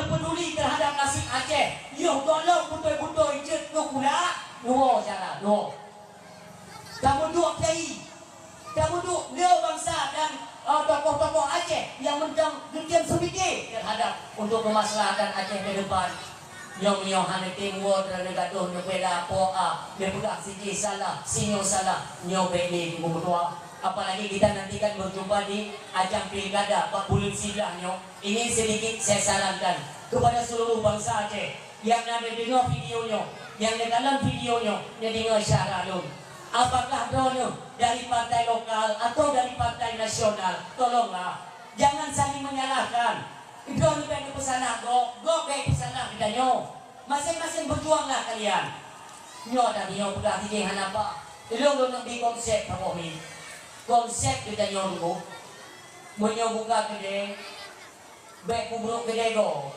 peduli terhadap nasib Aceh. Yo tolong betul-betul jet tu pula. No cara, no. Kamu duk kiai, kamu duk dia bangsa dan tokoh-tokoh Aceh yang mencang demikian sedikit terhadap untuk kemaslahatan Aceh ke depan. Nyong hane tinggal dari gaduh nyopela poa dia budak siji salah sinyo salah nyong beli berdua. Apalagi kita nanti kan berjumpa di ajang pilkada 49 nyong. Ini sedikit saya sarankan kepada seluruh bangsa Aceh yang ada dengar videonya, yang di dalam videonya yang dengar syaratnya. Apakah drone dari partai lokal atau dari partai nasional? Tolonglah jangan saling menyalahkan. Drone pengen pesanah go kayak pesanah kita nyo. Masing-masing berjuanglah kalian. Nyo tadi nyo budak DJ hanapa. Lo nak di konsep apa ni? Konsep kita nyo dulu. Menyo buka kedai. Baik kuburuk kedai go.